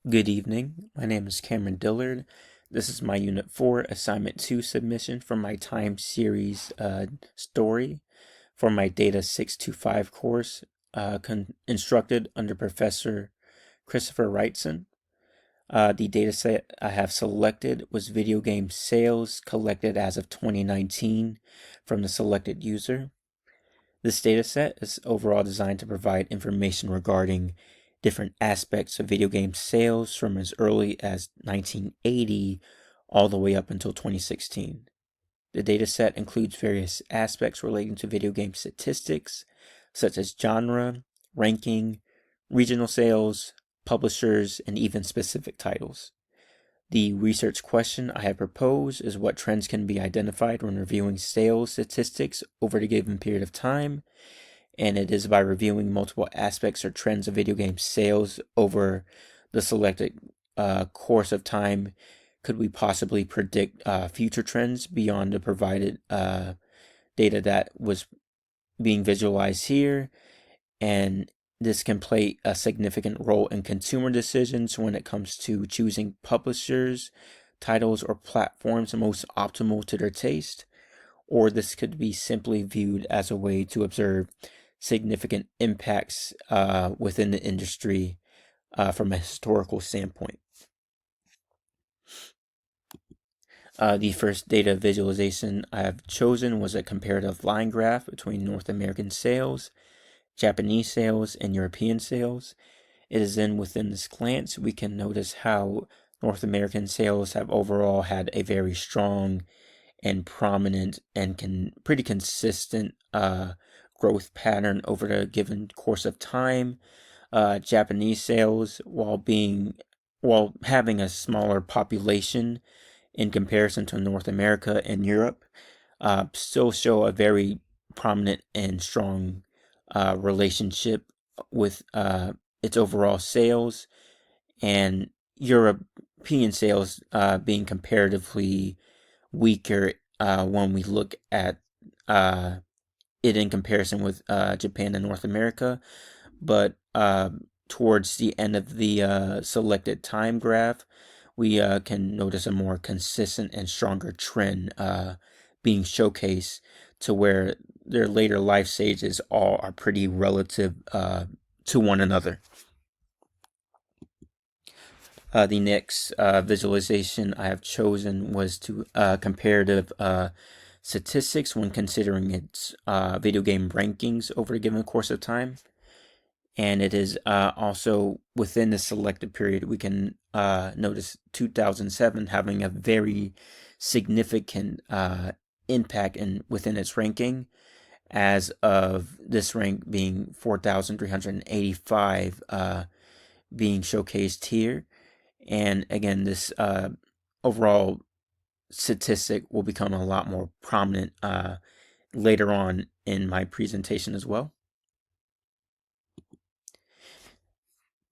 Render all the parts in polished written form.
Good evening. My name is Cameron Dillard. This is my Unit 4 Assignment 2 submission for my time series story for my Data 625 course instructed under Professor Christopher Wrightson. The data set I have selected was video game sales collected as of 2019 from the selected user. This data set is overall designed to provide information regarding different aspects of video game sales from as early as 1980 all the way up until 2016. The data set includes various aspects relating to video game statistics, such as genre, ranking, regional sales, publishers, and even specific titles. The research question I have proposed is what trends can be identified when reviewing sales statistics over a given period of time, and it is by reviewing multiple aspects or trends of video game sales over the selected course of time could we possibly predict future trends beyond the provided data that was being visualized here. And this can play a significant role in consumer decisions when it comes to choosing publishers, titles, or platforms most optimal to their taste. Or this could be simply viewed as a way to observe significant impacts within the industry from a historical standpoint. The first data visualization I have chosen was a comparative line graph between North American sales, Japanese sales, and European sales. It is then within this glance we can notice how North American sales have overall had a very strong and prominent and pretty consistent growth pattern over the given course of time. Japanese sales, while having a smaller population in comparison to North America and Europe, still show a very prominent and strong relationship with its overall sales, and European sales being comparatively weaker when we look at it in comparison with Japan and North America. But towards the end of the selected time graph, we can notice a more consistent and stronger trend being showcased to where their later life stages all are pretty relative to one another. The next visualization I have chosen was to comparative statistics when considering its video game rankings over a given course of time. And it is also within the selected period, we can notice 2007 having a very significant impact within its ranking, as of this rank being 4,385 being showcased here. And again, this overall statistic will become a lot more prominent later on in my presentation as well.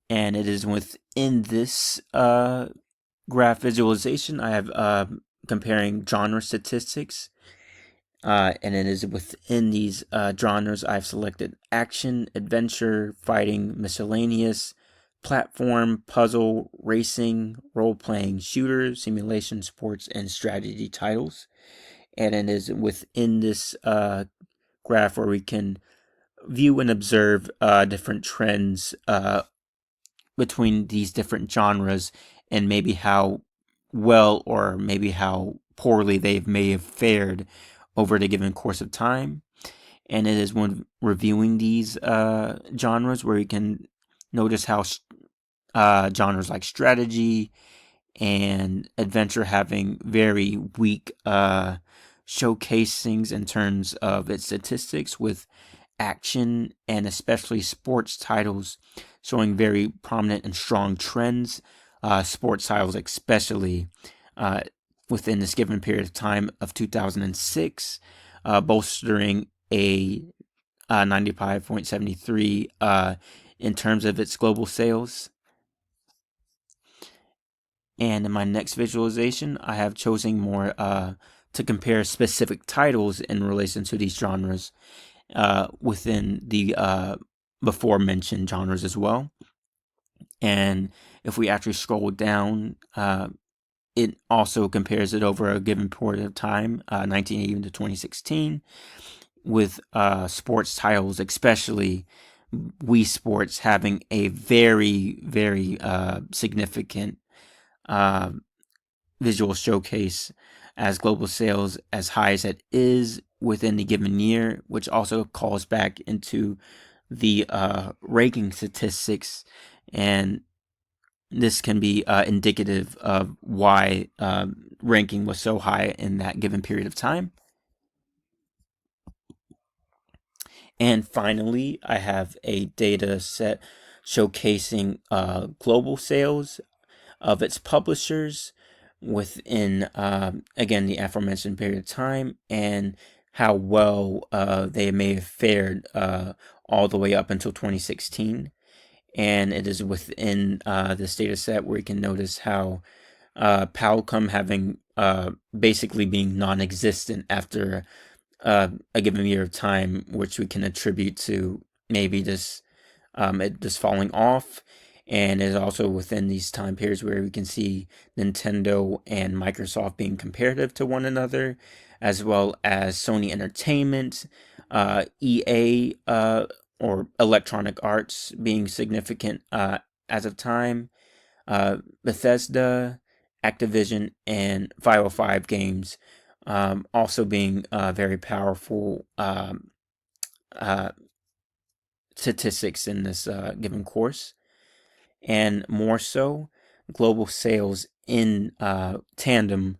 And it is within this graph visualization I have comparing genre statistics. And it is within these genres I've selected action, adventure, fighting, miscellaneous, platform, puzzle, racing, role-playing, shooter, simulation, sports, and strategy titles. And it is within this graph where we can view and observe different trends between these different genres, and maybe how well or maybe how poorly they may have fared over the given course of time. And it is when reviewing these genres where you can notice how genres like strategy and adventure having very weak showcasings in terms of its statistics, with action and especially sports titles showing very prominent and strong trends. Sports titles especially within this given period of time of 2006, bolstering a 95.73 in terms of its global sales. And in my next visualization, I have chosen more to compare specific titles in relation to these genres within the before mentioned genres as well. And if we actually scroll down, it also compares it over a given period of time, 1980 to 2016, with sports titles, especially Wii Sports, having a very, very significant visual showcase as global sales as high as it is within the given year, which also calls back into the ranking statistics, and this can be indicative of why ranking was so high in that given period of time. And finally, I have a data set showcasing global sales of its publishers within, again, the aforementioned period of time, and how well they may have fared all the way up until 2016. And it is within this data set where you can notice how Palcom having basically being non-existent after a given year of time, which we can attribute to maybe this it just falling off, and is also within these time periods where we can see Nintendo and Microsoft being comparative to one another, as well as Sony Entertainment, EA, or Electronic Arts being significant as of time, Bethesda, Activision, and 505 Games also being very powerful statistics in this given course. And more so, global sales in tandem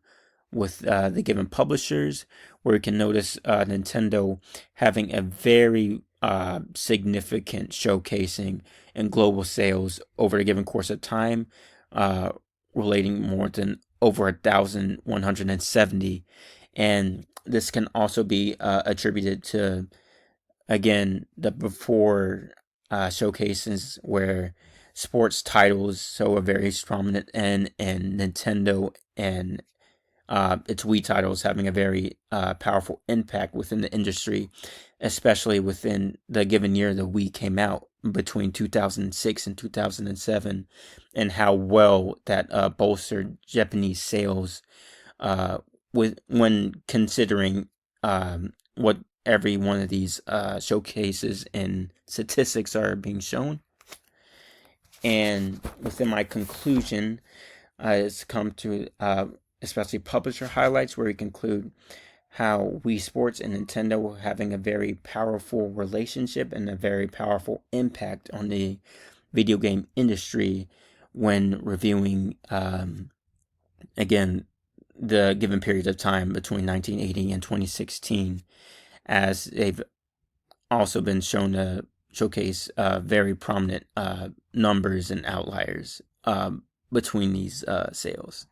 with the given publishers, where you can notice Nintendo having a very significant showcasing in global sales over a given course of time, relating more than over 1,170. And this can also be attributed to, again, the before showcases where sports titles so are very prominent, and Nintendo and its Wii titles having a very powerful impact within the industry, especially within the given year the Wii came out between 2006 and 2007, and how well that bolstered Japanese sales when considering what every one of these showcases and statistics are being shown. And within my conclusion, it's come to especially publisher highlights, where we conclude how Wii Sports and Nintendo were having a very powerful relationship and a very powerful impact on the video game industry when reviewing, again, the given period of time between 1980 and 2016, as they've also been shown to showcase very prominent numbers and outliers between these sales.